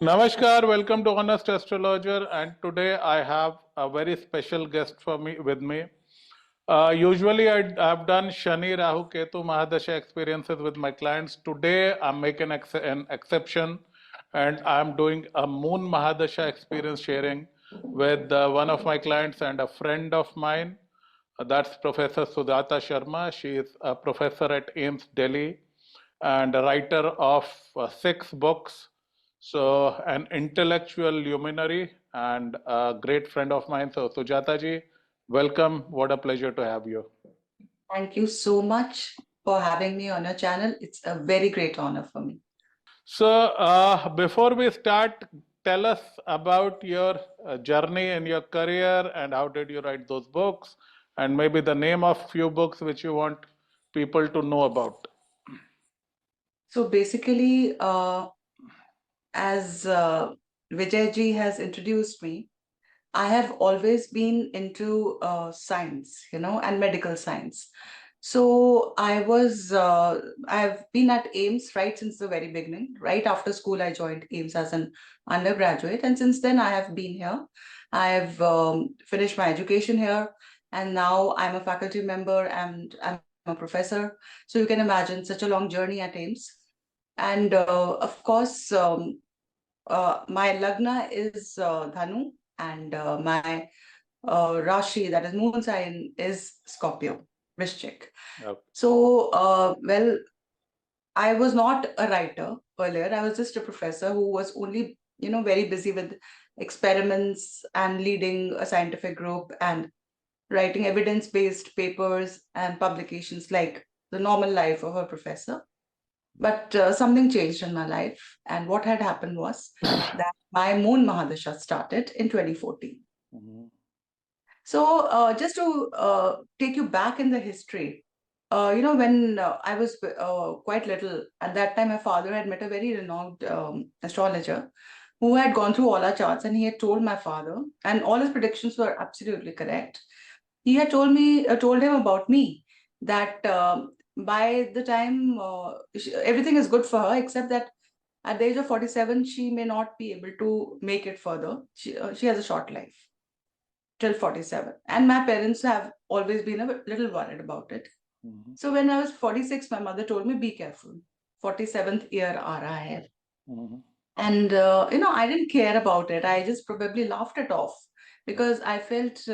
Namaskar, welcome to Honest Astrologer, and today I have a very special guest for me with me. Usually I've done Shani, Rahu, Ketu, Mahadasha experiences with my clients. Today I'm making an exception, and I'm doing a Moon Mahadasha experience sharing with one of my clients and a friend of mine. That's Professor Sujata Sharma. She is a professor at AIIMS Delhi and a writer of 6 books. So, an intellectual luminary and a great friend of mine. So, Sujata ji, welcome. What a pleasure to have you. Thank you so much for having me on your channel. It's a very great honor for me. So, before we start, tell us about your journey in your career and how did you write those books, and maybe the name of few books which you want people to know about. So basically, as Vijay ji has introduced me, I have always been into science, and medical science. So I've been at AIIMS right since the very beginning. Right after school, I joined AIIMS as an undergraduate. And since then, I have been here. I've finished my education here. And now I'm a faculty member and I'm a professor. So you can imagine such a long journey at AIIMS. And of course, my Lagna is Dhanu, and my Rashi, that is moon sign, is Scorpio, Vrishchik. Yep. So, well, I was not a writer earlier. I was just a professor who was only, very busy with experiments and leading a scientific group and writing evidence-based papers and publications like the normal life of a professor. But something changed in my life. And what had happened was that my Moon Mahadasha started in 2014. Mm-hmm. So just to take you back in the history, when I was quite little, at that time, my father had met a very renowned astrologer who had gone through all our charts, and he had told my father, and all his predictions were absolutely correct. He had told him about me, that by the time everything is good for her, except that at the age of 47, she may not be able to make it further. She has a short life till 47. And my parents have always been a little worried about it. Mm-hmm. So when I was 46, my mother told me, be careful. 47th year aa raha hai. Mm-hmm. And, I didn't care about it. I just probably laughed it off because I felt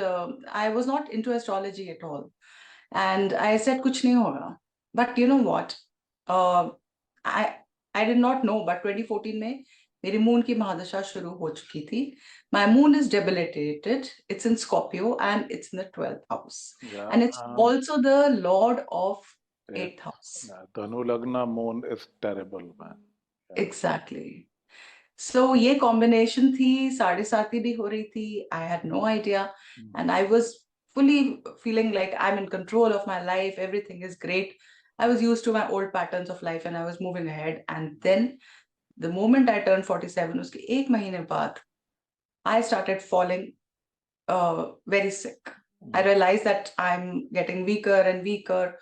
I was not into astrology at all. And I said, kuch nahi hoga. But you know what? I I did not know, but 2014 में मेरी moon की महादशा शुरू हो चुकी थी. My moon is debilitated. It's in Scorpio and it's in the 12th house. Yeah, and it's also the lord of 8th house. Yeah, Dhanu Lagna moon is terrible, man. Yeah. Exactly. So ये combination थी, साढ़े साथी भी हो रही थी. I had no idea. And I was fully feeling like I'm in control of my life. Everything is great. I was used to my old patterns of life and I was moving ahead. And then the moment I turned 47, उसके एक महीने बाद, I started falling very sick. I realized that I'm getting weaker and weaker.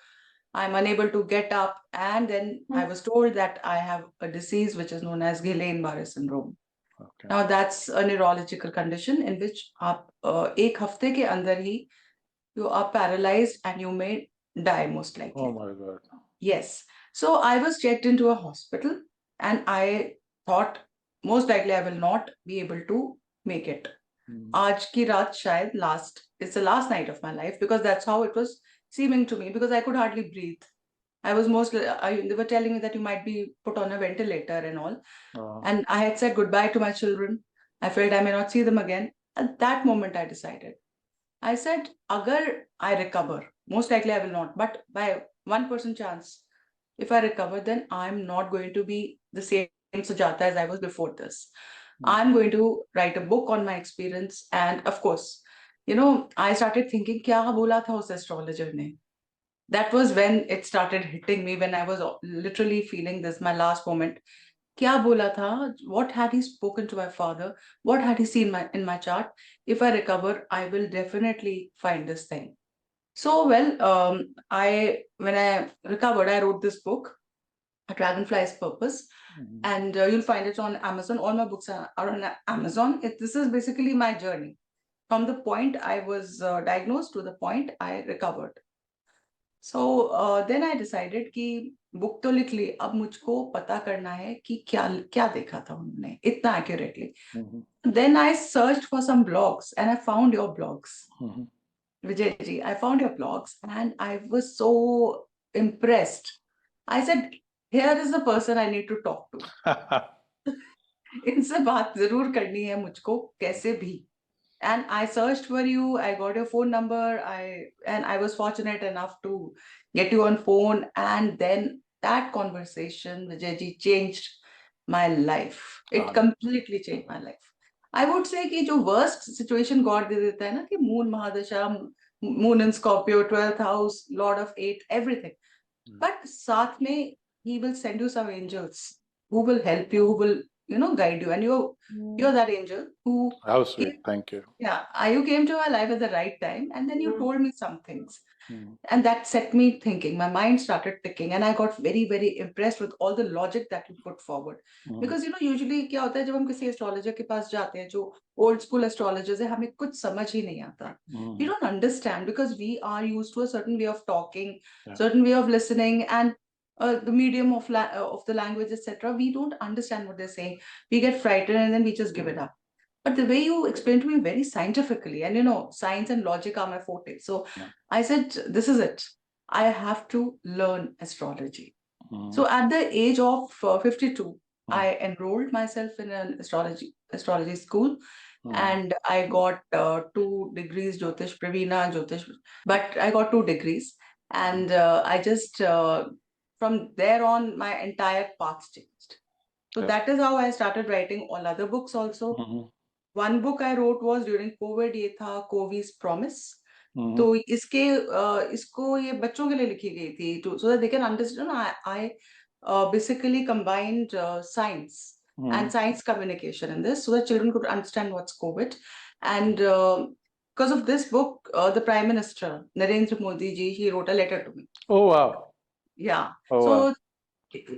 I'm unable to get up. And then I was told that I have a disease which is known as Guillain-Barré syndrome. Okay. Now that's a neurological condition in which आप एक हफ्ते के अंदर ही you are paralyzed and you may die most likely. Oh my God. Yes. So I was checked into a hospital and I thought most likely I will not be able to make it. आज की रात शायद it's the last night of my life because that's how it was seeming to me because I could hardly breathe. I was they were telling me that you might be put on a ventilator and all. And I had said goodbye to my children. I felt I may not see them again. At that moment, I decided. I said, agar I recover, most likely I will not, but by 1% chance, if I recover, then I'm not going to be the same Sujata as I was before this. I'm going to write a book on my experience. And of course, I started thinking, kya bola tha us astrologer ne? That was when it started hitting me, when I was literally feeling this, my last moment. Kya bola tha? What had he spoken to my father? What had he seen in my chart? If I recover, I will definitely find this thing. So, well, when I recovered, I wrote this book. A Dragonfly's Purpose. And you'll find it on Amazon. All my books are on Amazon. This is basically my journey from the point I was diagnosed to the point I recovered. So then I decided कि book तो लिख ली, अब मुझको पता करना है कि क्या क्या देखा था उन्होंने इतना accurately. Then I searched for some blogs and I found your blogs. Vijay ji, I found your blogs and I was so impressed. I said, here is the person I need to talk to. इनसे बात जरूर करनी है मुझको कैसे भी. And I searched for you. I got your phone number. I was fortunate enough to get you on phone. And then that conversation, Vijay ji, changed my life. It completely changed my life. I would say कि जो worst situation God दे देता है ना कि Moon Mahadasha, Moon in Scorpio, 12th house, Lord of 8, everything. But साथ में He will send you some angels who will help you, who will guide you, and you're that angel who. How sweet! Thank you. Yeah, you came to my life at the right time, and then you told me some things. And that set me thinking. My mind started ticking, and I got very, very impressed with all the logic that you put forward. Because usually क्या होता है जब हम किसी astrologer के पास जाते हैं, जो old school astrologers है, हमें कुछ समझ ही नहीं आता. We don't understand because we are used to a certain way of talking, certain way of listening, and the medium of the language, etc. We don't understand what they're saying. We get frightened, and then we just give it up. But the way you explained to me very scientifically, and science and logic are my forte. So I said, this is it. I have to learn astrology. So at the age of 52, I enrolled myself in an astrology school. And I got 2 degrees, Jyotish Pravina, Jyotish, but I got 2 degrees. And I just, from there on, my entire path changed. So that is how I started writing all other books also. One book I wrote was during COVID, ये था Covy's Promise. तो इसको ये बच्चों के लिए लिखी गई थी so that they can understand. I basically combined science and science communication in this so that children could understand what's COVID. And because of this book, the Prime Minister, Narendra Modi ji, he wrote a letter to me. Oh, wow. Yeah.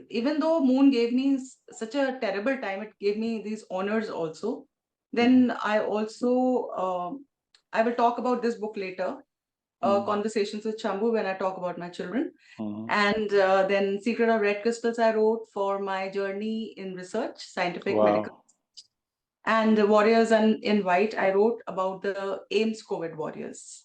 Even though Moon gave me such a terrible time, it gave me these honors also. Then I also, I will talk about this book later, Conversations with Shambhu, when I talk about my children. And then Secret of Red Crystals I wrote for my journey in research, scientific, medical. And the Warriors in White, I wrote about the AIIMS COVID warriors.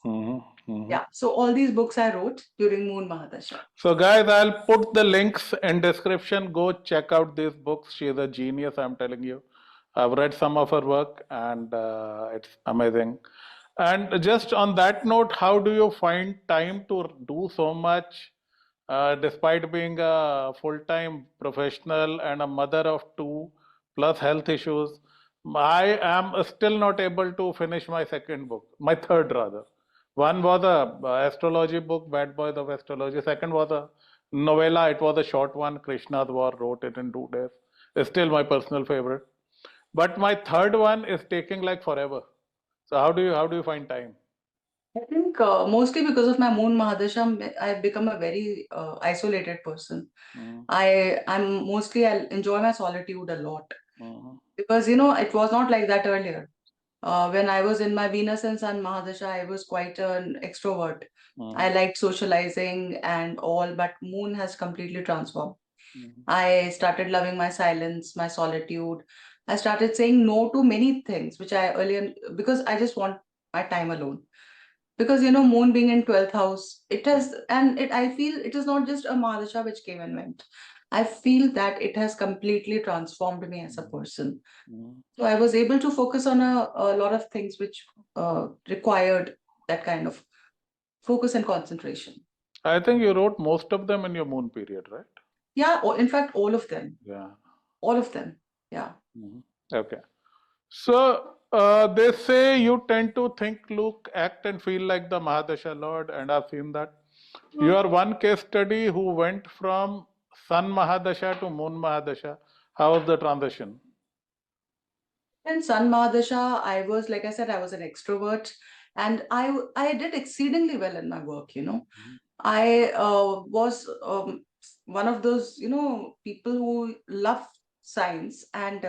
Yeah, so all these books I wrote during Moon Mahadasha. So guys, I'll put the links in description. Go check out these books. She's a genius, I'm telling you. I've read some of her work and it's amazing. And just on that note, how do you find time to do so much despite being a full-time professional and a mother of 2 plus health issues? I am still not able to finish my second book, my third rather. One was a astrology book, Bad Boys of Astrology. Second was a novella. It was a short one. Krishna's War, wrote it in 2 days. It's still my personal favorite. But my third one is taking like forever. So how do you find time? I think mostly because of my Moon Mahadasha, I've become a very isolated person. I enjoy my solitude a lot. Because it was not like that earlier. When I was in my Venus and Sun Mahadasha, I was quite an extrovert. I liked socializing and all, but Moon has completely transformed. I started loving my silence, my solitude. I started saying no to many things, which I earlier, because I just want my time alone. Because Moon being in 12th house, I feel it is not just a Mahadasha which came and went. I feel that it has completely transformed me as a person. So I was able to focus on a lot of things which required that kind of focus and concentration. I think you wrote most of them in your Moon period, right? Yeah, in fact, all of them. Yeah. All of them. Yeah. Okay. So they say you tend to think, look, act, and feel like the Mahadasha Lord, and I've seen that. You are one case study who went from Sun Mahadasha to Moon Mahadasha. How was the transition? In Sun Mahadasha, I was, like I said, I was an extrovert, and I did exceedingly well in my work. I was one of those, people who love science, and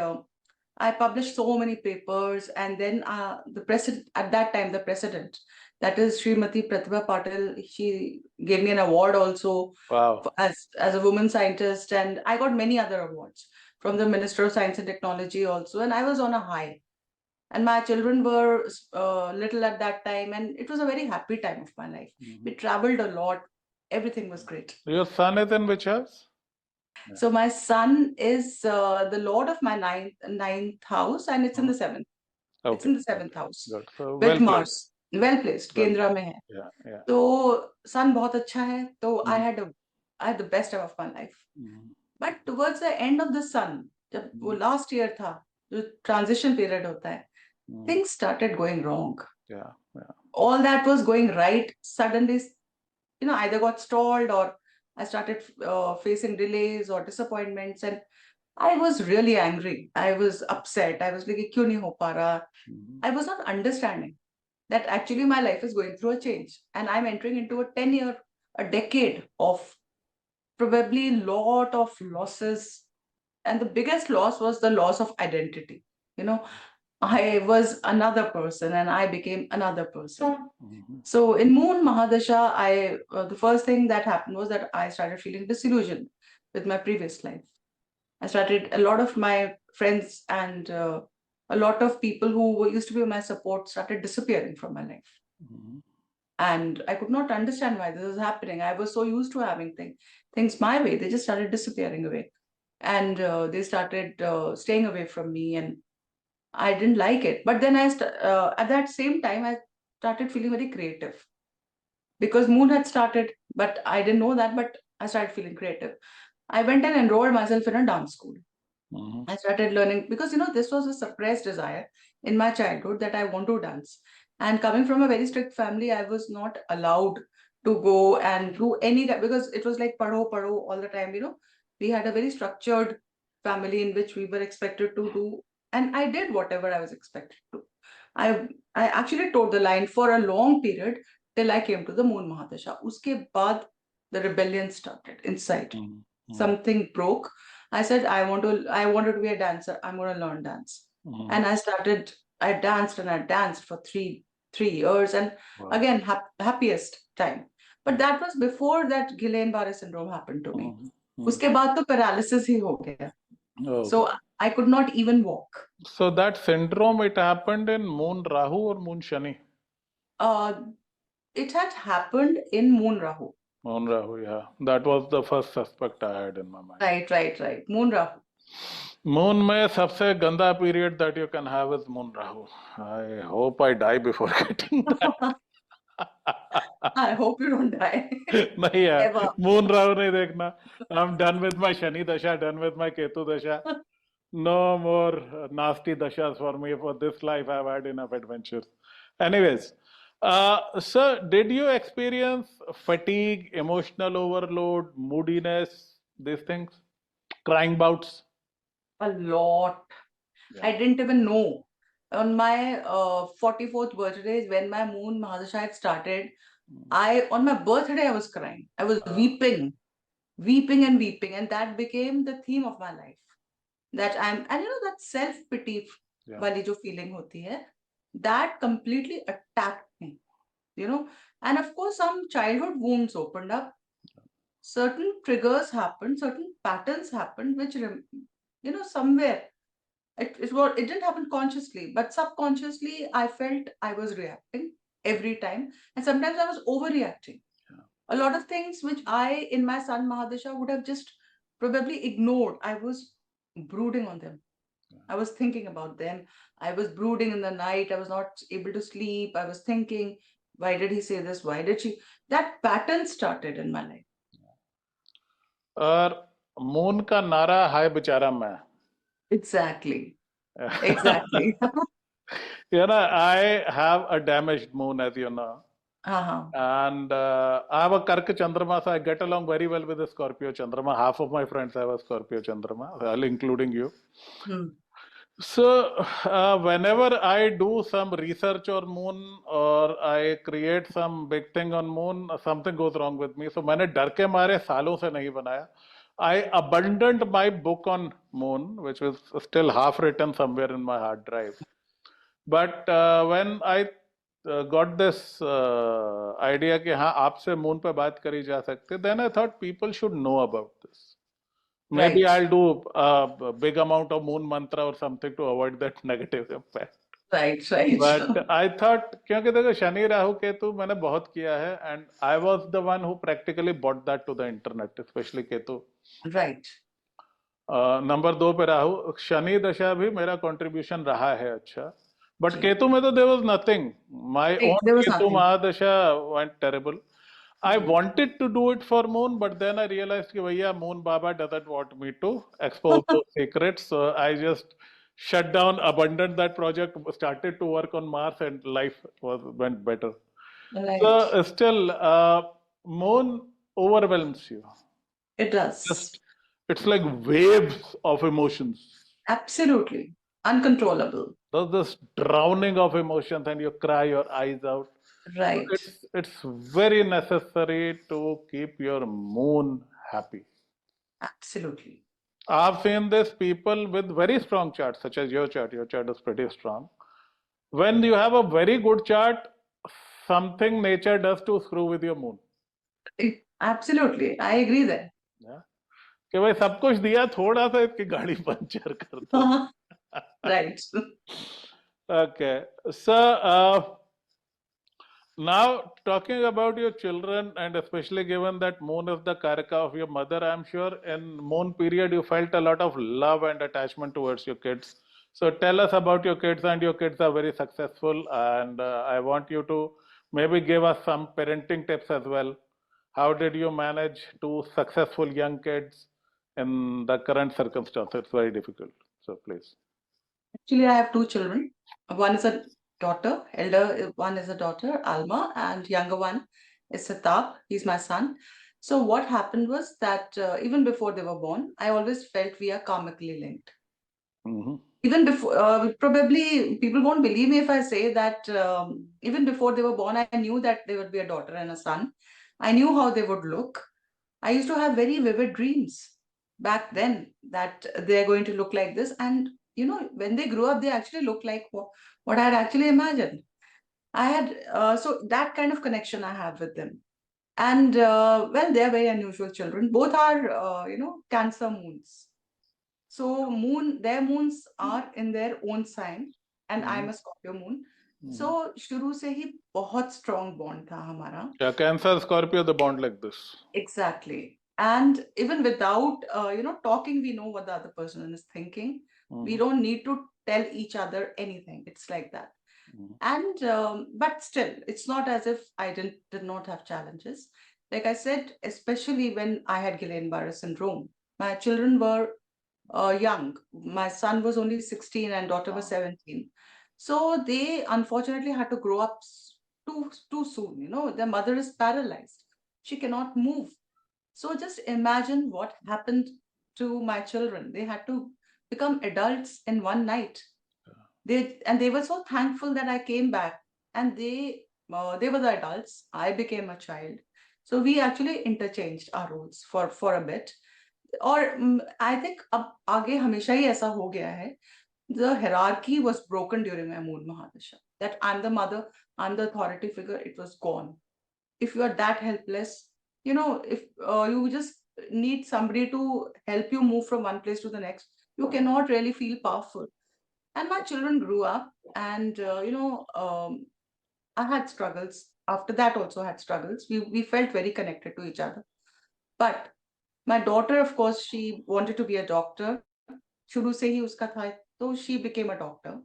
I published so many papers. And then the president at that time, the president, that is Srimati Pratibha Patil, she gave me an award also Wow. as a woman scientist, and I got many other awards from the Minister of Science and Technology also, and I was on a high. And my children were little at that time, and it was a very happy time of my life. We traveled a lot. Everything was great. Your son is in which house? So my son is the lord of my ninth house, and it's in the seventh. It's in the seventh house Good. So with well Mars. placed. Well placed. Well, Kendra में है. yeah. तो son बहुत अच्छा है. तो I had the best time of my life. But towards the end of the sun, जब वो last year था, जो transition period होता है, things started going wrong. Yeah. All that was going right suddenly, either got stalled, or I started facing delays or disappointments, and I was really angry. I was upset. I was like, "Kyun nahi ho pa raha?" I was not understanding that actually my life is going through a change, and I'm entering into a decade of probably lot of losses. And the biggest loss was the loss of identity. I was another person and I became another person. So in Moon Mahadasha, the first thing that happened was that I started feeling disillusioned with my previous life. A lot of my friends and a lot of people who used to be my support started disappearing from my life. And I could not understand why this was happening. I was so used to having things my way. They just started disappearing away. And they started staying away from me, and I didn't like it. But then at that same time, I started feeling very creative because Moon had started, but I didn't know that, but I started feeling creative. I went and enrolled myself in a dance school. I started learning because, this was a suppressed desire in my childhood that I want to dance. And coming from a very strict family, I was not allowed to go and do any, because it was like padho all the time. We had a very structured family in which we were expected to do, and I did whatever I was expected to. I actually towed the line for a long period till I came to the Moon Mahadasha. Uske baad, the rebellion started inside. Something broke. I said, I wanted to be a dancer. I'm going to learn dance. And I danced and I danced for three years. And again, happiest time. But that was before that Guillain-Barré syndrome happened to me. Uske baad to paralysis hi ho gaya. So I could not even walk. So that syndrome, it happened in Moon Rahu or Moon Shani? It had happened in Moon Rahu. Moon Rahu, yeah. That was the first suspect I had in my mind. Right. Moon Rahu. Moon में सबसे गंदा period that you can have is Moon Rahu. I hope I die before getting that. I hope you don't die. नहीं यार, Ever. Moon Rahu नहीं देखना. I'm done with my Shani Dasha, done with my Ketu Dasha. No more nasty dashas for me. For this life, I've had enough adventures. Anyways, sir, did you experience fatigue, emotional overload, moodiness, these things? Crying bouts? A lot. Yeah. I didn't even know. On my 44th birthday, when my Moon Mahadasha had started, on my birthday, I was crying. I was weeping, and that became the theme of my life. And that self-pity wali jo feeling hoti hai, that completely attacked me, and of course some childhood wounds opened up. Certain triggers happened, certain patterns happened, which, somewhere it didn't happen consciously, but subconsciously I felt I was reacting every time, and sometimes I was overreacting. A lot of things which I, in my Sun Mahadasha, would have just probably ignored. I was brooding on them. I was thinking about them. I was brooding in the night. I was not able to sleep. I was thinking, why did he say this? Why did she? That pattern started in my life. और moon का नारा हाय बेचारा मैं. Exactly. I have a damaged moon, as you know. And I have a Karka Chandrama, so I get along very well with the Scorpio Chandrama. Half of my friends have a Scorpio Chandrama, including you. So, whenever I do some research on moon or I create some big thing on moon, something goes wrong with me. So, मैंने डर के मारे सालों से नहीं बनाया. I abandoned my book on moon, which was still half written somewhere in my hard drive. But when I got this idea कि हाँ आपसे moon पे बात करी जा सकती, then I thought people should know about this. Maybe Right, I'll do a big amount of moon mantra or something to avoid that negative impact. right, right. But I thought क्योंकि देखो शनि राहु केतु मैंने बहुत किया है and I was the one who practically brought that to the internet, especially Ketu. Right. Number दो पे राहु, शनि दशा भी मेरा कंट्रीब्यूशन रहा है अच्छा. बट जी. केतु में तो there was nothing. My Right, own there was Ketu nothing. Mahadasha went terrible. I जी. wanted to do it for Moon, but then I realized कि भैया Moon Baba doesn't want me to expose those secrets, so I just shut down, abandoned that project, started to work on Mars, and life went better. So Right. still, Moon overwhelms you. It does. Just it's like waves of emotions. Absolutely. Uncontrollable. There's this drowning of emotions, and you cry your eyes out. But Right. it's very necessary to keep your moon happy. Absolutely. I've seen this people with very strong charts, such as your chart. Your chart is pretty strong. When you have a very good chart, something nature does to screw with your moon. Absolutely. I agree there. Yeah? कि भाई सब कुछ दिया, थोड़ा सा इसकी गाड़ी puncture कर दो. Right. Okay. So, now, talking about your children, and especially given that Moon is the Karaka of your mother, I'm sure in Moon period you felt a lot of love and attachment towards your kids. So tell us about your kids, and your kids are very successful. And I want you to maybe give us some parenting tips as well. How did you manage two successful young kids in the current circumstances? It's very difficult. So please. Actually, I have two children. One is a daughter, elder one is a daughter, Alma, and younger one is Sitab. He's my son. So what happened was that even before they were born, I always felt we are karmically linked. Mm-hmm. Even before, probably people won't believe me if I say that even before they were born, I knew that there would be a daughter and a son. I knew how they would look. I used to have very vivid dreams back then that they're going to look like this. And, when they grew up, they actually look like what I had actually imagined. I had, so that kind of connection I have with them. And, well, they're very unusual children. Both are, Cancer moons. So their moons are in their own sign, and I'm a Scorpio moon. So शुरू से ही बहुत strong bond था हमारा. Yeah, Cancer, Scorpio, the bond like this. Exactly. And even without, talking, we know what the other person is thinking. We don't need to tell each other anything. It's like that. And, but still, it's not as if I did not have challenges. Like I said, especially when I had Guillain-Barré syndrome, my children were young. My son was only 16 and daughter was 17. So they unfortunately had to grow up too soon. Their mother is paralyzed. She cannot move. So just imagine what happened to my children. They had to become adults in one night. They were so thankful that I came back, and they were the adults. I became a child. So we actually interchanged our roles for a bit. और I think अब आगे हमेशा ही ऐसा हो गया है. The hierarchy was broken during my Moon Mahadasha. That I'm the mother, I'm the authority figure. It was gone. If you are that helpless, if you just need somebody to help you move from one place to the next, you cannot really feel powerful. And my children grew up, and I had struggles. After that, also had struggles. We felt very connected to each other. But my daughter, of course, she wanted to be a doctor. शुरू से ही उसका था, so she became a doctor.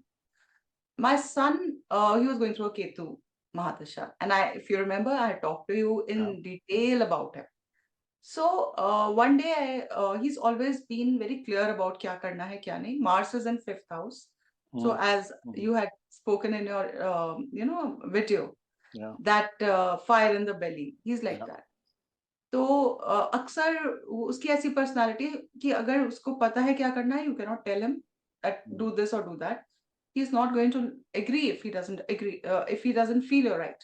My son, he was going through a Ketu Mahadasha. And if you remember, I talked to you in detail about him. So one day, he's always been very clear about kya karna hai, kya nahi. Mars is in 5th house. So as you had spoken in your, video, that fire in the belly, he's like that. तो अक्सर उसकी ऐसी personality कि अगर उसको पता है क्या करना है, you can not tell him, do this or do that. He's not going to agree if he doesn't agree, if he doesn't feel you're right.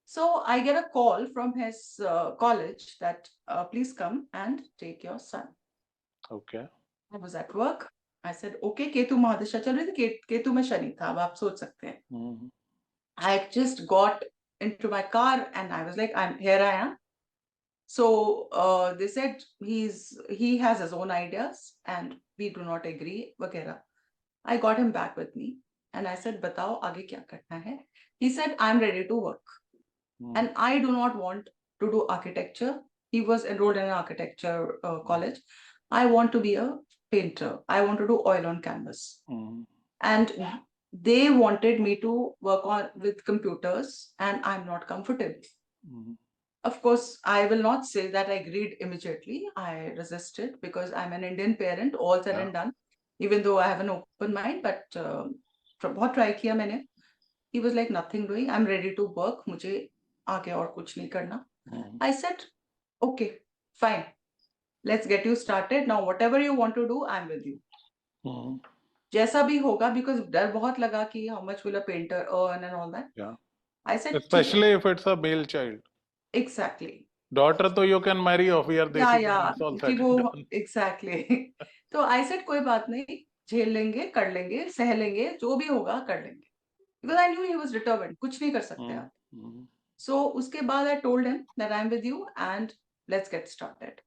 So I get a call from his college that please come and take your son. Okay. I was at work. I said, okay, Ketu Mahadasha चल रही थी, केतु में शनि था, अब आप सोच सकते हैं. I just got into my car and I was like, here I am. So they said he has his own ideas and we do not agree, वगैरह. I got him back with me and I said, बताओ आगे क्या करना है. He said, I'm ready to work. And I do not want to do architecture. He was enrolled in an architecture college. I want to be a painter. I want to do oil on canvas. And they wanted me to work with computers and I'm not comfortable. Of course, I will not say that I agreed immediately. I resisted because I'm an Indian parent, all said and done, even though I have an open mind, but बहुत try किया मैंने. He was like, nothing doing. I'm ready to work. मुझे आगे और कुछ नहीं करना. I said, okay, fine. Let's get you started. Now, whatever you want to do, I'm with you. जैसा भी होगा, because डर बहुत लगा कि how much will a painter earn and all that. Yeah. I said, especially if it's a male child. Exactly. Daughter तो you can marry off your desi parents all कि that वो exactly. तो I said कोई बात नहीं, झेल लेंगे, कर लेंगे, सह लेंगे, जो भी होगा कर लेंगे. Because I knew he was determined. कुछ नहीं कर सकते आप. So उसके बाद I told him that I'm with you and let's get started.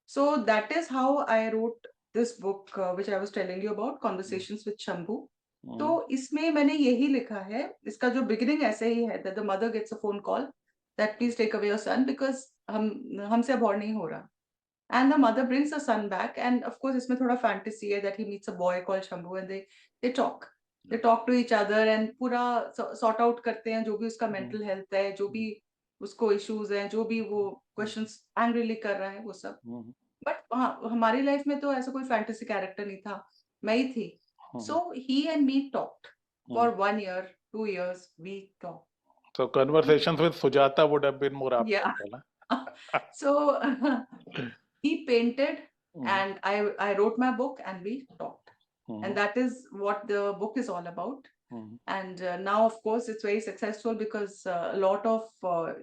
So that is how I wrote this book, which I was telling you about, Conversations with Shambhu. तो इसमें मैंने यही लिखा है, इसका जो beginning ऐसे ही है, that the mother gets a phone call that please take away your son because हमसे अब और नहीं हो रहा. And the mother brings the son back, and of course इसमें थोड़ा fantasy है that he meets a boy called Shambhu and they talk. They talk to each other and पूरा sort out करते हैं जो भी उसका mental health है, जो भी उसको issues हैं, जो भी वो questions angrily कर रहा है, वो सब. But हमारी life में तो ऐसा कोई fantasy character नहीं था, मैं ही थी. So he and me talked for 1 year, 2 years. We talked. So conversations with Sujata would have been more apt. Yeah. So he painted and I wrote my book and we talked. And that is what the book is all about. And now, of course, it's very successful because a lot of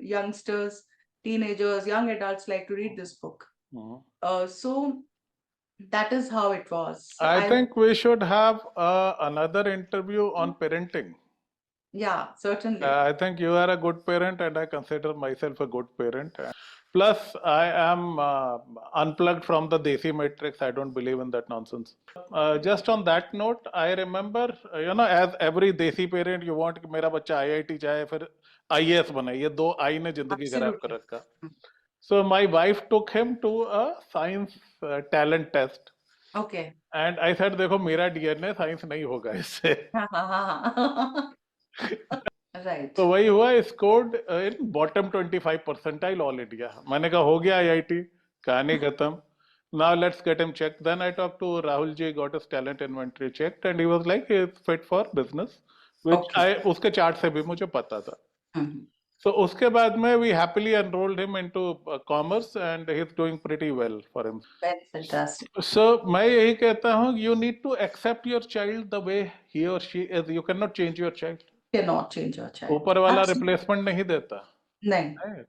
youngsters, teenagers, young adults like to read this book. So that is how it was. I think we should have another interview on parenting. Yeah, certainly. I think you are a good parent and I consider myself a good parent. Plus, I am unplugged from the Desi matrix. I don't believe in that nonsense. Just on that note, I remember, as every Desi parent, you want कि मेरा बच्चा IIT जाए फिर IAS बने. ये दो I ने जिंदगी खराब कर रखा. So my wife took him to a science talent test. Okay. And I said, देखो मेरा DNA साइंस नहीं होगा इससे. Right. तो वही हुआ, scored in bottom 25 percentile all India. मैंने कहा हो गया IIT, कहानी खत्म. Now let's get him checked. Then I talked to Rahul ji, got his talent inventory checked, and he was like he is fit for business, which उसके chart से भी मुझे पता था. So उसके बाद में we happily enrolled him into commerce and he's doing pretty well for him. That's fantastic. So मैं यही कहता हूँ, you need to accept your child the way he or she is. You cannot change your child. Cannot change your child. ऊपर वाला replacement नहीं देता. नहीं.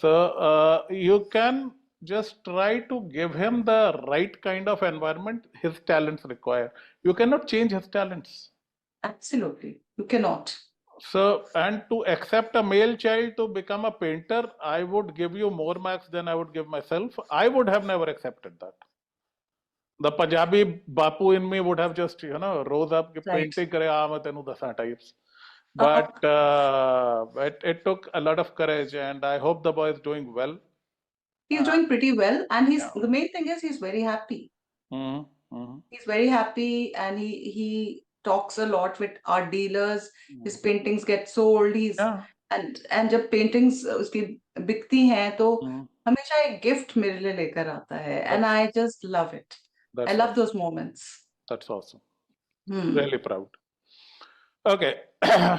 So you can just try to give him the right kind of environment his talents require. You cannot change his talents. Absolutely, you cannot. So, and to accept a male child to become a painter, I would give you more marks than I would give myself. I would have never accepted that. The Punjabi Bapu in me would have just, rose up, painting kare aama tenu dasa types. But it took a lot of courage, and I hope the boy is doing well. He's doing pretty well, and the main thing is he's very happy. He's very happy, and he talks a lot with art dealers. His paintings get sold. And जब paintings उसकी बिकती हैं तो हमेशा एक gift मेरे लिए लेकर आता है, and I just love it. I love those moments. That's awesome. Really proud. Okay,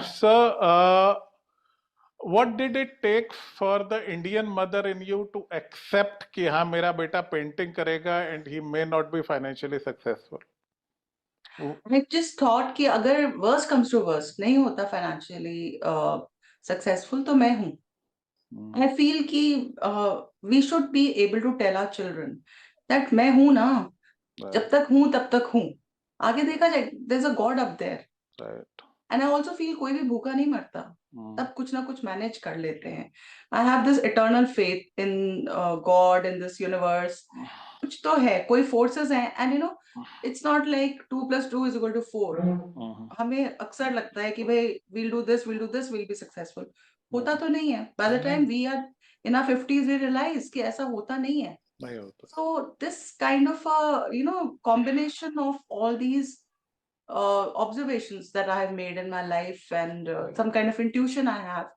so what did it take for the Indian mother in you to accept कि हाँ मेरा बेटा painting करेगा and he may not be financially successful? I just thought कि अगर worst comes to worst नहीं होता financially successful तो मैं हूँ. I feel कि we should be able to tell our children that मैं हूँ ना, जब तक हूँ तब तक हूँ. आगे देखा जाए, there's a God up there. Right. And I also feel कोई भी भूखा नहीं मरता. तब कुछ ना कुछ मैनेज कर लेते हैं. I have this eternal faith in God, in this universe. कुछ तो है, कोई forces हैं, and you know, it's not like 2 + 2 is equal to 4. हमें अक्सर लगता है कि भाई we'll do this, we'll be successful. होता तो नहीं है. By the time we are in our 50s, we realize कि ऐसा होता नहीं है. नहीं होता. So this kind of a combination of all these observations that I have made in my life and some kind of intuition I have,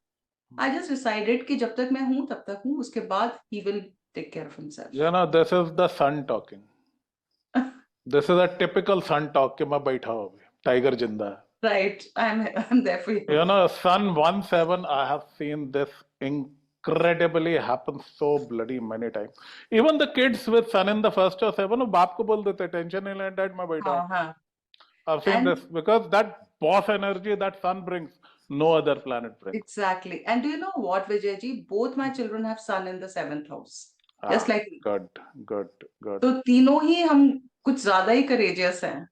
I just decided कि जब तक मैं हूँ तब तक हूँ, उसके बाद he will take care of himself. You know, this is the sun talking. This is a typical sun talk कि मैं बैठा हूँ अभी, टाइगर जिंदा है. Right, I'm there for you. You know, Sun 17, I have seen this incredibly happen so bloody many times. Even the kids with Sun in the first or seven, वो बाप को बोल देते टेंशन नहीं लेना डैड मैं बैठा हूँ. हाँ. I've seen And this because that boss energy that Sun brings, no other planet brings. exactly. And do you know what, Vijayji? Both my children have Sun in the 7th house. Just like me. Good. तो तीनों ही हम कुछ ज्यादा ही courageous हैं.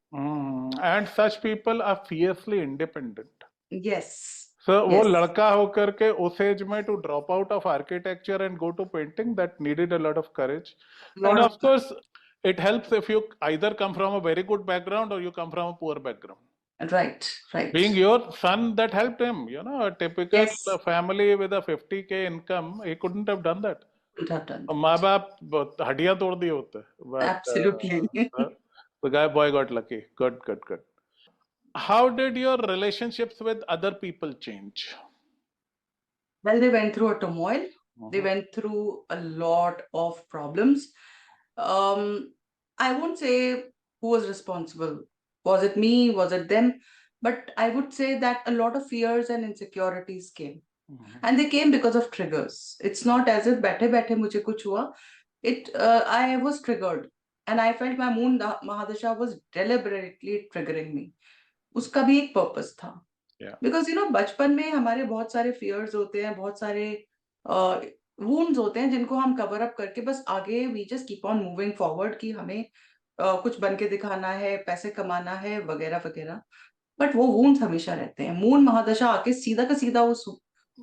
And such people are fiercely independent. Yes. So वो Yes. लड़का होकर के उस एज में to drop out of architecture and go to painting, that needed a lot of courage. And of course, it helps if you either come from a very good background or you come from a poor background. Right. Being your son, that helped him. You know, a typical Yes. family with a 50K income, he couldn't have done that. Couldn't have done माँ बाप हड्डियां तोड़ दिए होते. But Absolutely. the boy got lucky. Good. How did your relationships with other people change? Well, they went through a turmoil. They went through a lot of problems. I won't say who was responsible. Was it me? Was it them? But I would say that a lot of fears and insecurities came. And they came because of triggers. It's not as if बैठे बैठे मुझे कुछ हुआ. I was triggered. And I felt my Moon Mahadasha was deliberately triggering me. उसका भी एक purpose था. Because बचपन में हमारे बहुत सारे फियर्स होते हैं, बहुत सारे वुंड्स होते हैं जिनको हम कवर अप करके बस आगे we just keep on moving forward कि हमें कुछ बन के दिखाना है, पैसे कमाना है, वगैरह वगैरह. बट वो वुंड्स हमेशा रहते हैं. मून महादशा आके सीधा का सीधा उस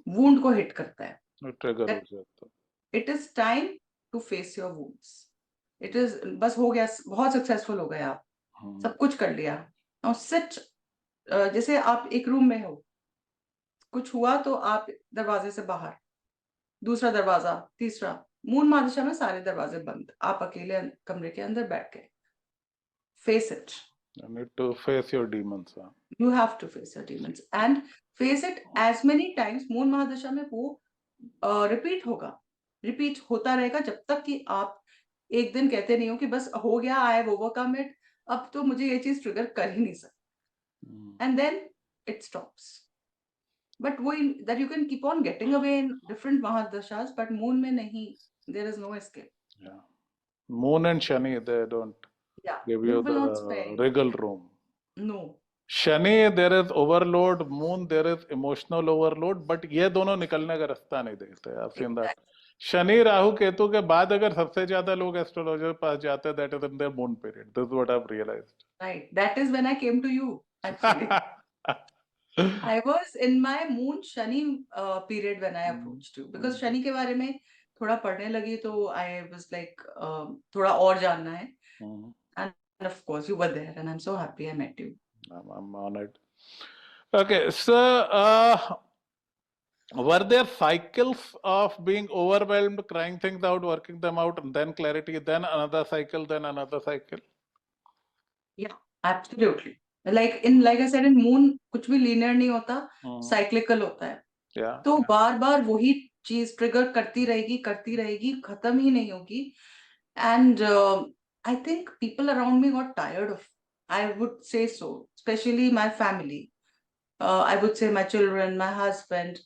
वुंड को हिट करता है. It is time to face your wounds. It is बस हो गया, बहुत सक्सेसफुल हो गए आप, सब कुछ कर लिया. Now sit. जैसे आप एक रूम में हो, कुछ हुआ तो आप दरवाजे से बाहर, दूसरा दरवाजा, तीसरा. मून महादशा में सारे दरवाजे बंद, आप अकेले कमरे के अंदर बैठ गए. Face it. You need to face your demons. You have to face your demons and face it as many times. Moon mahadasha में वो रिपीट होगा, रिपीट होता रहेगा जब तक कि आप एक दिन कहते नहीं हो कि बस हो गया, आई हैव ओवरकम इट, अब तो मुझे ये चीज ट्रिगर कर ही नहीं सकती. And then it stops. But that you can keep on getting away in different Mahadashas, but Moon में नहीं, there is no escape. Yeah. Moon and Shani, they don't give you the regal room. No. Shani, there is overload. Moon, there is emotional overload. But ये दोनों निकलने का रास्ता नहीं देते. I've seen that. Shani Rahu Ketu के बाद अगर सबसे ज्यादा लोग एस्ट्रोलॉजर के पास जाते हैं, that is in their moon period. This is what I've realized. Right. That is when I came to you, actually. I was in my moon Shani period when I approached you, because Shani के बारे में थोड़ा पढ़ने लगी तो I was like थोड़ा और जानना है. And of course you were there and I'm so happy I met you. I'm honored. Okay, so were there cycles of being overwhelmed, crying things out, working them out, and then clarity, then another cycle, then another cycle? Yeah, absolutely. Like I said, in moon कुछ भी linear नहीं होता, cyclical होता है. तो बार बार वही चीज trigger करती रहेगी, खत्म ही नहीं होगी. And I think people around me got tired of, I would say so, especially my family. I would say my children, my husband,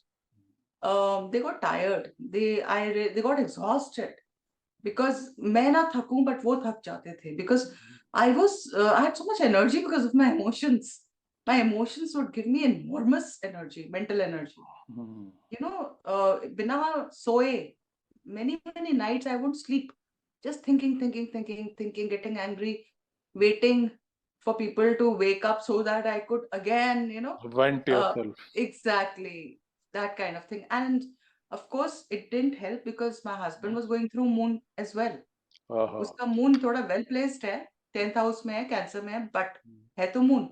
they got tired. They got exhausted because मैं ना थकूं but वो थक जाते थे, because I had so much energy because of my emotions. My emotions would give me enormous energy, mental energy. Hmm. Bina soe, many nights I won't sleep. Just thinking, getting angry, waiting for people to wake up so that I could again, Vent uh, yourself. exactly that kind of thing. And of course, it didn't help because my husband was going through moon as well. Oh, उसका moon थोड़ा well placed है, 10th house में है, cancer में है, but है तो moon.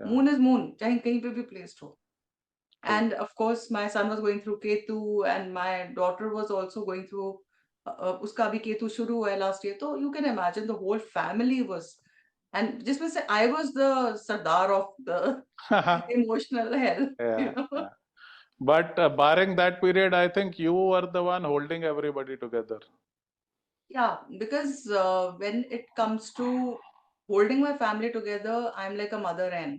yeah, moon is moon, चाहे कहीं पे भी प्लेस्ड हो. true. And of course my son was going through ketu and my daughter was also going through उसका भी केतु शुरू हुआ है लास्ट ईयर. तो you can imagine the whole family was, and जिसमें से I was the sardar of the emotional health, Yeah, yeah. But barring that period, I think you were the one holding everybody together. Yeah, because when it comes to holding my family together, I'm like a mother hen.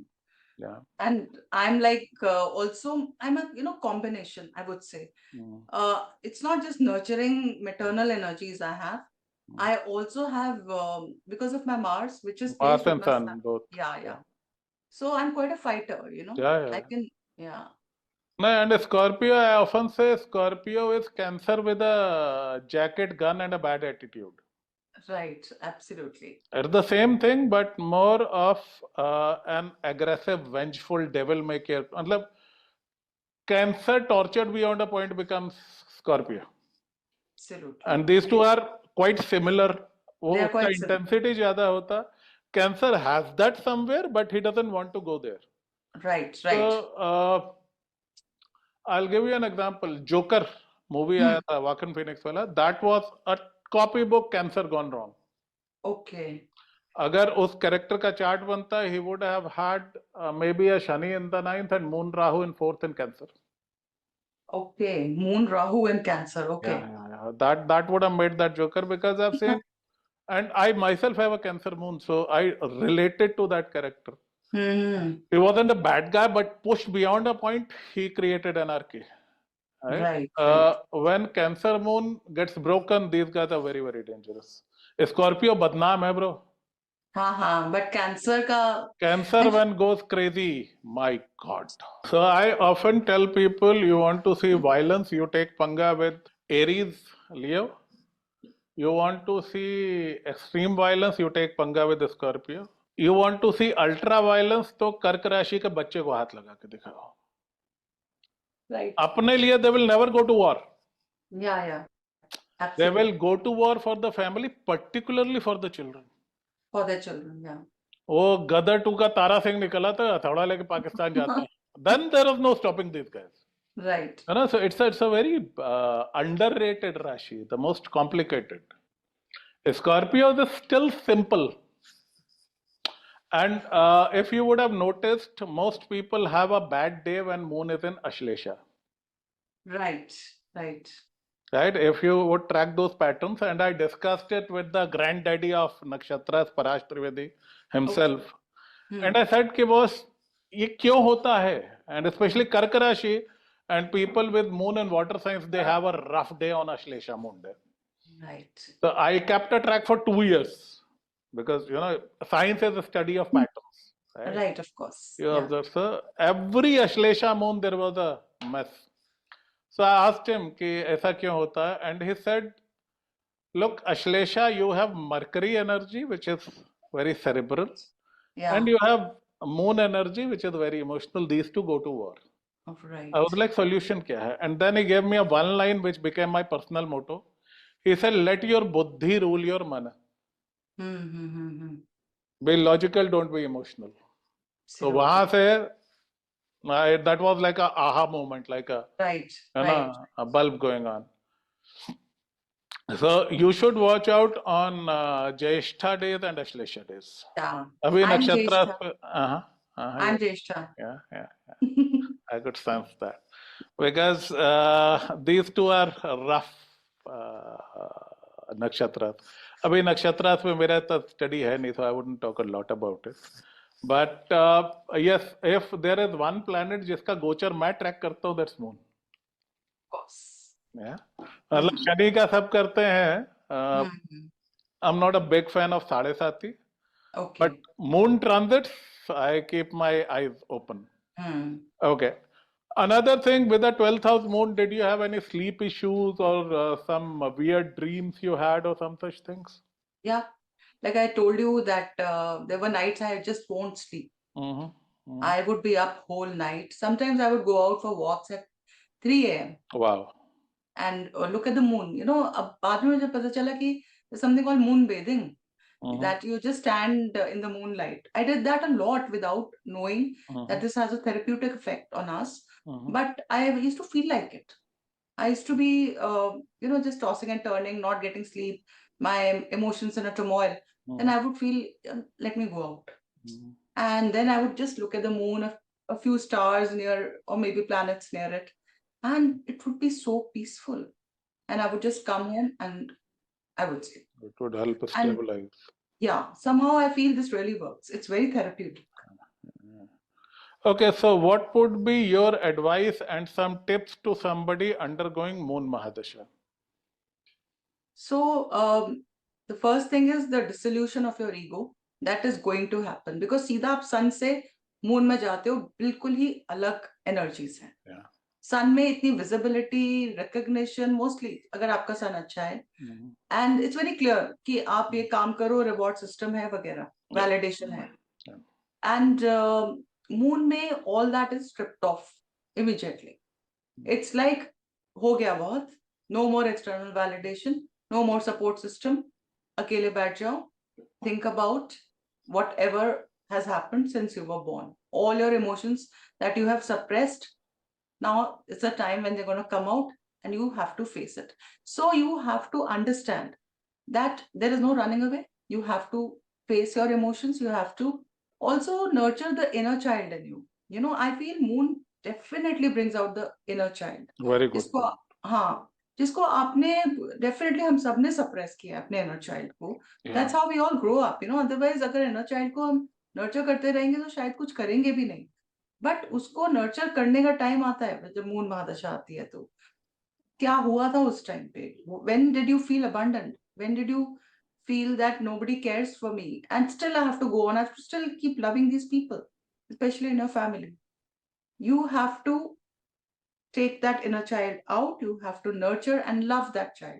Yeah. And I'm like also, I'm a, combination, I would say. Mm. It's not just nurturing maternal energies I have. Mm. I also have, because of my Mars, which is Mars placed with and my sun. Sun, both. Yeah, Yeah, yeah. So I'm quite a fighter, yeah, yeah. I can, yeah, No, and Scorpio, I often say Scorpio is Cancer with a jacket, gun, and a bad attitude. right, absolutely. It's the same thing, but more of an aggressive, vengeful, devil may care. मतलब Cancer tortured beyond a point becomes Scorpio. Absolutely. And these two are quite similar. वो They are उसका quite similar. intensity ज़्यादा होता. Cancer has that somewhere, but he doesn't want to go there. Right, So right. I'll give you an example. Joker movie Hmm. आया था Joaquin Phoenix वाला. That was a copybook Cancer gone wrong. Okay. अगर उस character का chart बनता, he would have had maybe a Shani in the ninth and Moon Rahu in fourth in Cancer. Okay. Moon, Rahu, and Cancer. Yeah, Okay. yeah, yeah. That would have made that Joker because I've seen, and I myself have a Cancer Moon, so I related to that character. Hmm. He wasn't a bad guy, but pushed beyond a point, he created anarchy. Right? Right, right. When Cancer Moon gets broken, these guys are very, very dangerous. Scorpio badnaam hai, bro. हाँ, but Cancer का. Cancer when goes crazy, my God. So I often tell people, you want to see violence, you take panga with Aries, Leo. You want to see extreme violence, you take panga with Scorpio. You want to see ultra violence, तो कर्क राशि के बच्चे को हाथ लगा के दिखाओ. Right. अपने लिए they will never go to war. Yeah, They will absolutely. go to war for the family, particularly for the children. For their children, yeah. वो गदर 2 का तारा सिंह निकला था, हथौड़ा लेके पाकिस्तान जाता है. Then there is no stopping these guys. Right. You know, so it's a very underrated Rashi, the most complicated. Scorpio is still simple. And if you would have noticed, most people have a bad day when moon is in Ashlesha. Right, right. Right? If you would track those patterns, and I discussed it with the granddaddy of nakshatras, Parash Trivedi himself. Okay. Hmm. And I said कि boss, ये क्यों होता है? And especially Kark Rashi and people with moon and water signs, they have a rough day on Ashlesha moon day. Right. So I kept a track for 2 years because science is a study of patterns. Right? Right, of course. You Yeah. observe, so every Ashlesha moon there was a mess. So I asked him कि ऐसा क्यों होता है? And he said, look, Ashlesha, you have Mercury energy, which is very cerebral, Yeah. and you have Moon energy, which is very emotional. These two go to war. Right. I was like, solution kya hai? And then he gave me a one line which became my personal motto. He said, let your buddhi rule your mana. Be logical, don't be emotional. So wahan se, that was like a aha moment, like a, Right, right, a bulb going on. So you should watch out on Jyeshtha days and Ashlesha days. Yeah. Abhi I'm nakshatra. Jyeshtha. I'm Jyeshtha. Yeah. I could sense that because these two are rough nakshatras. अभी नक्षत्रास में मेरा तो study है नहीं, so I wouldn't talk a lot about it. But yes, if there is one planet जिसका गोचर मैं track करता हूँ, that's Moon. Of course. Yeah. मतलब शनि का सब करते हैं. I'm not a big fan of साढ़े साथी. Okay. But moon transits, I keep my eyes open. Okay. Another thing with the 12th house moon, did you have any sleep issues or some weird dreams you had or some such things? Yeah. Like I told you that there were nights I just won't sleep. I would be up whole night. Sometimes I would go out for walks at 3 a.m. Wow. and look at the moon. You know, अब बाद में मुझे पता चला कि there's something called moon bathing, that you just stand in the moonlight. I did that a lot without knowing that this has a therapeutic effect on us. But I used to feel like it. I used to be, just tossing and turning, not getting sleep, my emotions in a turmoil. Then I would feel, let me go out. And then I would just look at the moon, a few stars near, or maybe planets near it. And it would be so peaceful. And I would just come home and I would sleep. It would help us And stabilize. yeah, somehow I feel this really works. It's very therapeutic. Okay, so what would be your advice and some tips to somebody undergoing Moon Mahadasha? So the first thing is the dissolution of your ego. That is going to happen because सीधा आप sun से moon में जाते हो, बिल्कुल ही अलग energies हैं. Yeah. Sun में इतनी visibility, recognition, mostly अगर आपका sun अच्छा है, and it's very clear कि आप ये काम करो, reward system है वगैरह, validation है. And moon में all that is stripped off immediately. It's like हो गया बहुत, no more external validation, no more support system, अकेले बैठ जाओ, think about whatever has happened since you were born. All your emotions that you have suppressed, now it's a time when they're going to come out and you have to face it. So you have to understand that there is no running away. You have to face your emotions. You have to also nurture the inner child in you. You know, I feel moon definitely brings out the inner child. Very good. जिसको हाँ जिसको आपने definitely हम सब ने suppress किया अपने inner child को. That's how we all grow up. You know, otherwise अगर inner child को हम nurture करते रहेंगे तो शायद कुछ करेंगे भी नहीं. But उसको nurture करने का time आता है जब moon महादशा आती है तो क्या हुआ था उस time पे? When did you feel abandoned? When did you feel that nobody cares for me? And still I have to go on. I have to still keep loving these people, especially in your family. You have to take that inner child out. You have to nurture and love that child.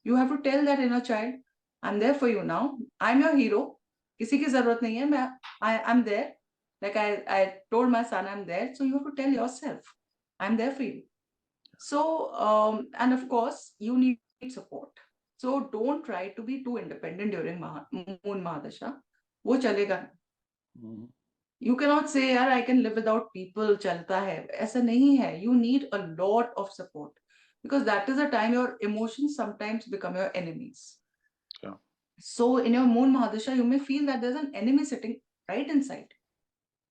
You have to tell that inner child, I'm there for you now. I'm your hero. किसी की जरूरत नहीं है. I'm there. Like I told my son, I'm there. So you have to tell yourself, I'm there for you. So, and of course, you need support. So don't try to be too independent during Moon Mahadasha. वो चलेगा नहीं. You cannot say, यार, I can live without people, चलता है. ऐसा नहीं है. You need a lot of support because that is the time your emotions sometimes become your enemies. Yeah. So in your Moon Mahadasha, you may feel that there's an enemy sitting right inside.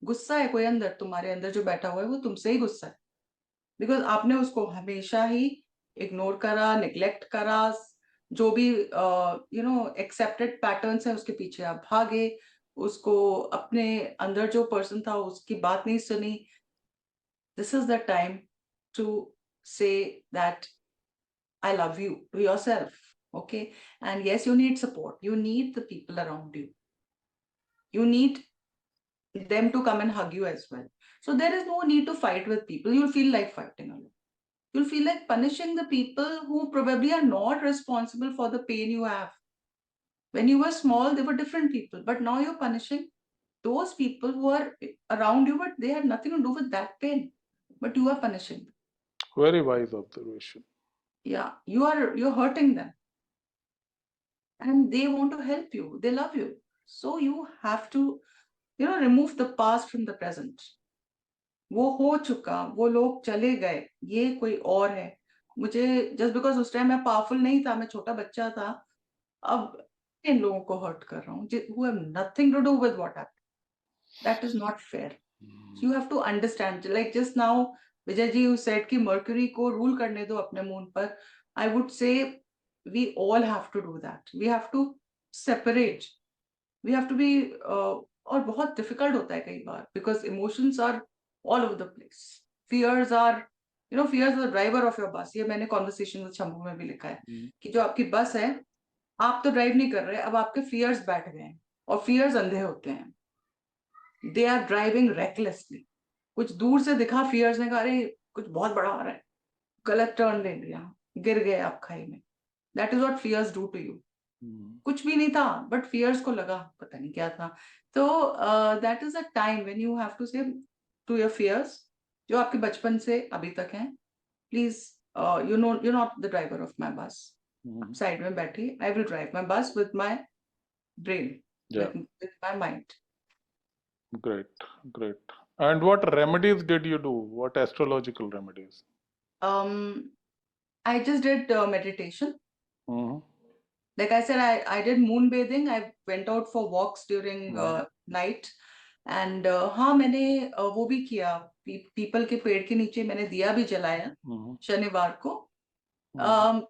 गुस्सा है कोई अंदर, तुम्हारे अंदर जो बैठा हुआ है वो तुमसे ही गुस्सा है. Because आपने उसको हमेशा ही इग्नोर करा, नेग्लेक्ट करा, जो भी एक्सेप्टेड पैटर्न्स है उसके पीछे आप भागे, उसको अपने अंदर जो पर्सन था उसकी बात नहीं सुनी. This is the time to say that I love you to yourself, okay? And yes, you need support. You need the people around you. You need them to come and hug you as well. So there is no need to fight with people. You'll feel like fighting alone. You'll feel like punishing the people who probably are not responsible for the pain you have. When you were small, they were different people, but now you're punishing those people who are around you, but they had nothing to do with that pain, but you are punishing them. Very wise observation. Yeah, you're hurting them, and they want to help you. They love you, so you have to, remove the past from the present. वो हो चुका, वो लोग चले गए, ये कोई और है. मुझे जस्ट बिकॉज उस टाइम मैं पावरफुल नहीं था, मैं छोटा बच्चा था, अब इन लोगों को हर्ट कर रहा हूँ who have nothing to do with what happened. That is not fair. So you have to understand. Like just now, Vijay ji, you said कि Mercury को rule करने दो अपने moon पर. I would say we all have to do that. We have to separate. We have to be और बहुत difficult होता है कई बार because emotions are all over the place. Fears are, fears are the driver of your bus. ये मैंने conversation with Shambhu में भी लिखा है कि जो आपकी बस है, आप तो ड्राइव नहीं कर रहे, अब आपके fears बैठ गए हैं और fears अंधे होते हैं. They are driving recklessly. कुछ दूर से दिखा fears ने कहा अरे कुछ बहुत बड़ा आ रहा है, गलत टर्न ले लिया, गिर गए आप खाई में. That is what fears do to you. कुछ भी नहीं था बट fears को लगा पता नहीं क्या था. तो that is a time when you have to say to your fears जो आपके बचपन से अभी तक हैं, please you know you're not the driver of my bus. Side में बैठी, I will drive my bus with my brain, with my mind. Great, great. And what remedies did you do? What astrological remedies? I just did meditation. Mhm. Like I said, I did moon bathing. I went out for walks during night. And हाँ मैंने वो भी किया, people के पेड़ के नीचे मैंने दिया भी जलाया शनिवार को.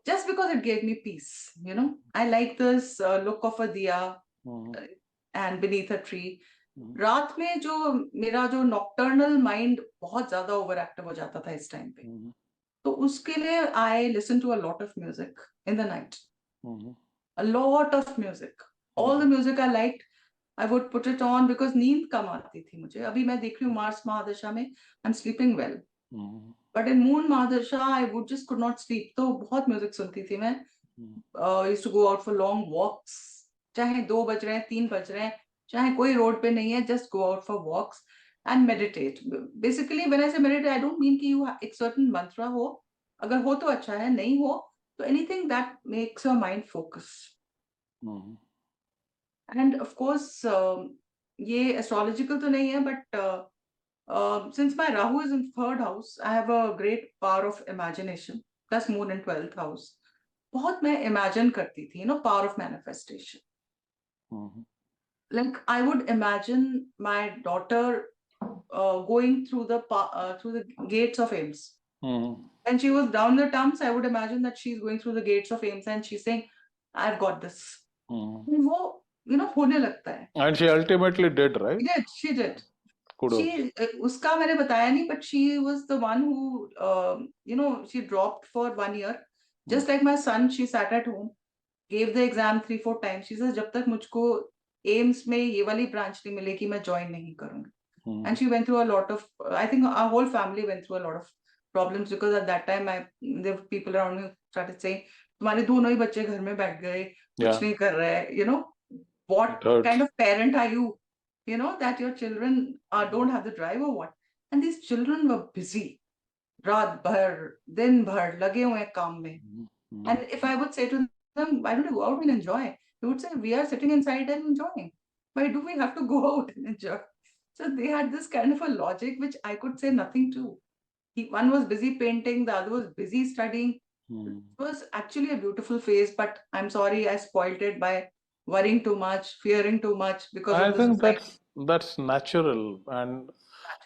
Just because it gave me peace, you know. I like this look of a diya and beneath a tree. रात में जो मेरा जो नॉक्टर्नल माइंड बहुत ज्यादा ओवर एक्टिव हो जाता था इस टाइम पे, तो उसके लिए I listen to a lot of music in the night, a lot of music, all the music I liked. I would put it on because नींद कम आती थी मुझे. अभी मैं देख रही हूँ मार्स महादशा में I'm sleeping well, but in Moon Mahadasha I would just could not sleep. तो बहुत म्यूजिक सुनती थी मैं. Used to go out for long walks, चाहे 2 बज रहे हैं 3 बज रहे हैं, चाहे कोई रोड पे नहीं है, just go out for walks and meditate. Basically when I say meditate, I don't mean कि you एक certain mantra हो, अगर हो तो अच्छा है, नहीं हो तो anything that makes your mind focus. And of course ये astrological तो नहीं है, but since my Rahu is in 3rd house, I have a great power of imagination, plus moon in 12th house. बहुत मैं imagine करती थी, you know, power of manifestation. Like I would imagine my daughter going through the gates of AIIMS. When she was down the dumps, I would imagine that she's going through the gates of AIIMS and she's saying, I've got this. वो you know होने लगता है. And she ultimately did, right? She did. Kudos. उसका मैंने बताया नहीं, but she was the one who you know, she dropped for 1 year. Just like my son, she sat at home, gave the exam 3-4 times. She says जब तक मुझको AIIMS में ये वाली ब्रांच नहीं मिलेगी मैं ज्वाइन नहीं करूंगी. And she went through a lot of, I think our whole family went through a lot of problems because at that time the people around me started saying तुम्हारे दोनों ही बच्चे घर में बैठ गए, कुछ नहीं कर रहे हैं, you know, what kind of parent are you, you know, that your children don't have the drive or what. And these children were busy, रात भर दिन भर लगे हुए हैं काम में. And if I would say to them, why don't you go out and enjoy, they would say we are sitting inside and enjoying, why do we have to go out and enjoy? So they had this kind of a logic which I could say nothing to. One was busy painting, the other was busy studying. It was actually a beautiful phase, but I'm sorry I spoiled it by worrying too much, fearing too much because I of the think society. that's natural, and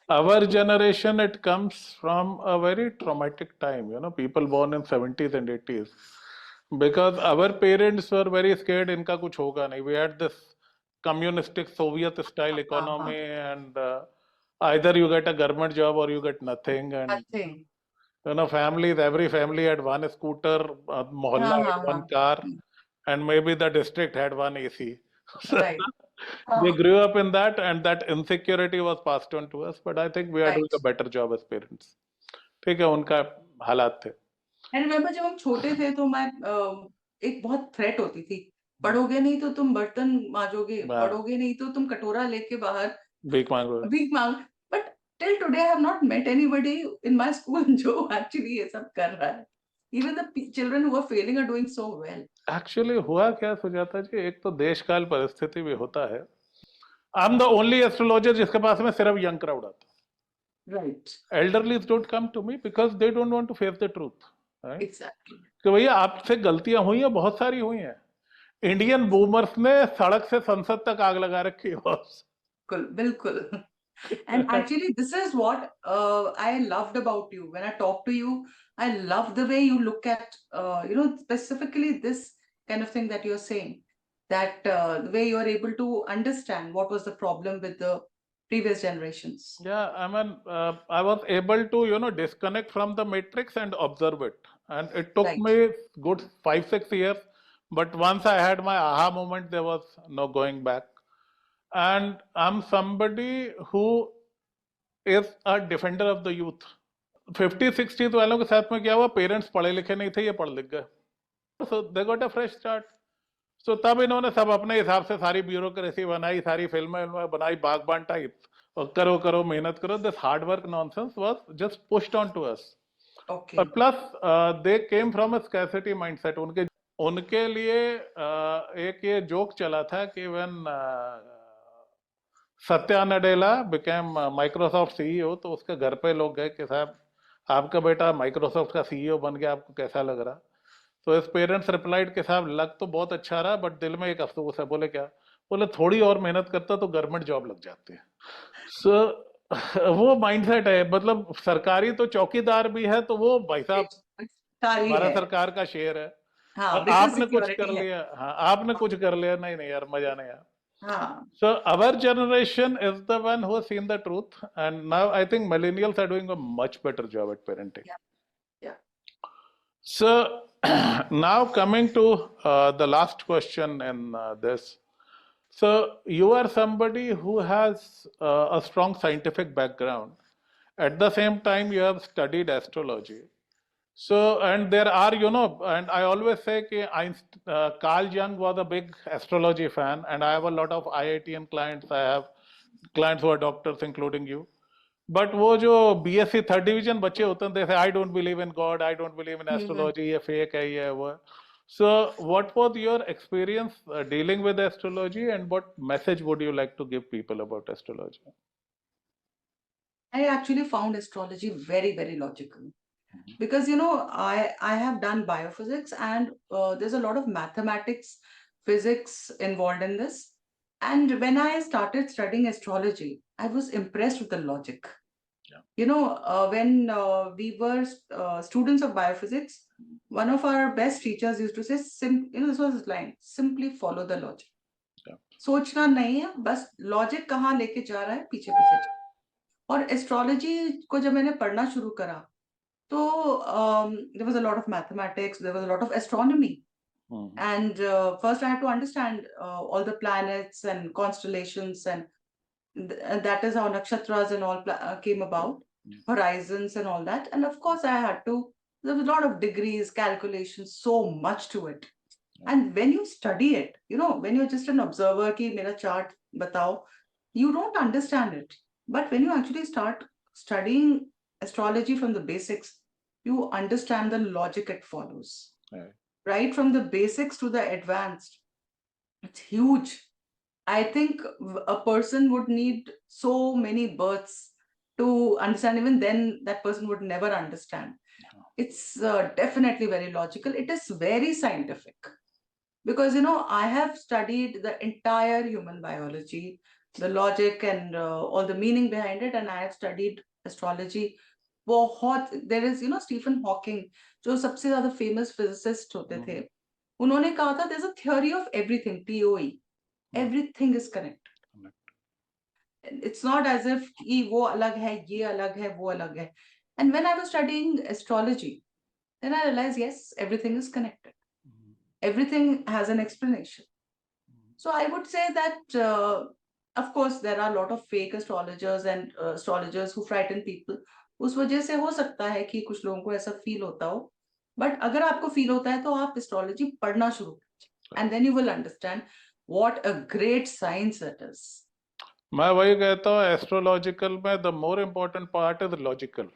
our generation, it comes from a very traumatic time, you know, people born in 70s and 80s, because our parents were very scared इनका कुछ होगा नहीं. We had this communistic Soviet style economy, and either you get a government job or you get nothing. And Nothing. you know, families, every family had one scooter, mohalla had one car, and maybe the district had one AC. Right. They grew up in that, and that insecurity was passed on to us. But I think we are doing a better job as parents. ठीक है, उनका हालात थे. I remember जब हम छोटे थे तो मैं एक बहुत थ्रेट होती थी, पढ़ोगे नहीं तो तुम बर्तन मांजोगे, पढ़ोगे नहीं तो तुम कटोरा लेके बाहर भीख मांग. But till today I have not met anybody in my school जो actually ये सब कर रहा है. Even the children who are failing are doing so well. Actually हुआ क्या सुजाता जी, एक तो देश काल परिस्थिति भी होता है. I'm the only astrologer जिसके पास में सिर्फ young crowd आता. Right. Elderlies don't come to me because they don't want to face the truth. Right? Exactly. कि भैया आपसे गलतियां हुई हैं, बहुत सारी हुई हैं. इंडियन बूमर्स ने सड़क से संसद तक आग लगा रखी है. बिल्कुल बिल्कुल. And actually this is what I loved about you. When I talk to you, I love the way you look at you know, specifically this kind of thing that you're saying, that the way you are able to understand what was the problem with the previous generations. Yeah, I mean, I was able to, you know, disconnect from the matrix and observe it. And it took me good 5-6 years. But once I had my aha moment, there was no going back. and I'm somebody who is a defender of the youth. 50-60 वालों के साथ में क्या हुआ, parents पढ़े लिखे नहीं थे, ये पढ़ लिख गए, so they got a fresh start. So तब इन्होंने सब अपने हिसाब से सारी ब्यूरोक्रेसी बनाई, सारी फिल्में बनाई, बागबान टाइप, और करो करो मेहनत करो. This hard work nonsense was just pushed on to us. Okay. और plus they came from a scarcity mindset. उनके लिए एक ये जोक चला था कि when Satya Nadella became Microsoft CEO, तो उसके घर पे लोग गए कि साहब आपका बेटा माइक्रोसॉफ्ट का सीईओ बन गया, आपको कैसा लग रहा? तो हिज पेरेंट्स रिप्लाइड कि साहब लग तो बहुत अच्छा रहा, बट दिल में एक अफसोस है. बोले क्या? बोले थोड़ी और मेहनत करता तो गवर्नमेंट जॉब लग जाती है. सो वो माइंडसेट है. मतलब सरकारी तो चौकीदार भी है, तो वो भाई साहब सारी भारत है. सरकार का शेर है. हाँ, और बिल्कुल आपने कुछ कर सिक्योरिटी है. लिया, हाँ आपने कुछ कर लिया, नहीं नहीं यार मजा नहीं आया. हाँ. So our generation is the one who has seen the truth, and now I think millennials are doing a much better job at parenting. Yeah. Yeah. So now coming to the last question in this. So you are somebody who has a strong scientific background. At the same time, you have studied astrology. So, and there are, and I always say that Carl Jung was a big astrology fan, and I have a lot of IITian clients. I have clients who are doctors, including you. But वो जो BSc third division बच्चे होते हैं, they say I don't believe in God, I don't believe in astrology, ये fake है, ये है वो है. So, what was your experience dealing with astrology, and what message would you like to give people about astrology? I actually found astrology very, very logical. Because I have done biophysics, and there's a lot of mathematics, physics involved in this. And when I started studying astrology, I was impressed with the logic. Yeah. When we were students of biophysics, one of our best teachers used to say, this was his line, simply follow the logic. Yeah. सोचना नहीं है, बस logic कहाँ लेके जा रहा है, पीछे पीछे जा. और एस्ट्रोलॉजी को जब मैंने पढ़ना शुरू करा, so there was a lot of mathematics, there was a lot of astronomy. And first I had to understand all the planets and constellations, and that is how nakshatras and all came about, horizons and all that. And of course there was a lot of degrees, calculations, so much to it. And when you study it, when you're just an observer, ki mera chart batao, you don't understand it. But when you actually start studying astrology from the basics, you understand the logic it follows. Right from the basics to the advanced. It's huge. I think a person would need so many births to understand. Even then, that person would never understand. It's definitely very logical. It is very scientific. Because, I have studied the entire human biology, the logic and all the meaning behind it, and I have studied astrology. There is, Stephen Hawking, जो सबसे ज़्यादा famous physicist होते थे, उन्होंने कहा था, there's a theory of everything, TOE. Everything is connected. It's not as if वो अलग है, ये अलग है, वो अलग है. And when I was studying astrology, then I realized, yes, everything is connected. Everything has an explanation. So I would say that, of course, there are a lot of fake astrologers and astrologers who frighten people. उस वजह से हो सकता है कि कुछ लोगों को ऐसा फील होता हो. But अगर आपको फील होता है तो आप astrology पढ़ना शुरू कीजिए, and then you will understand what a great science it is. मैं वही कहता हूँ, एस्ट्रोलॉजिकल में the more important part is logical.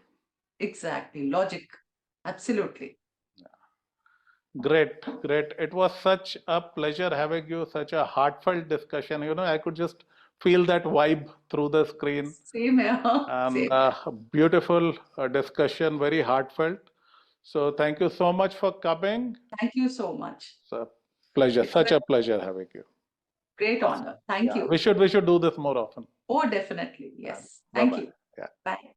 Exactly, logic. Absolutely. Great, great. It was such a pleasure having you, such a heartfelt discussion. I could just feel that vibe through the screen. Same here. And beautiful discussion, very heartfelt. So thank you so much for coming. Thank you so much. It's a pleasure, such a pleasure having you. Great honor. Thank you. We should do this more often. Oh, definitely. Yes. Bye-bye. Thank you. Yeah. Bye.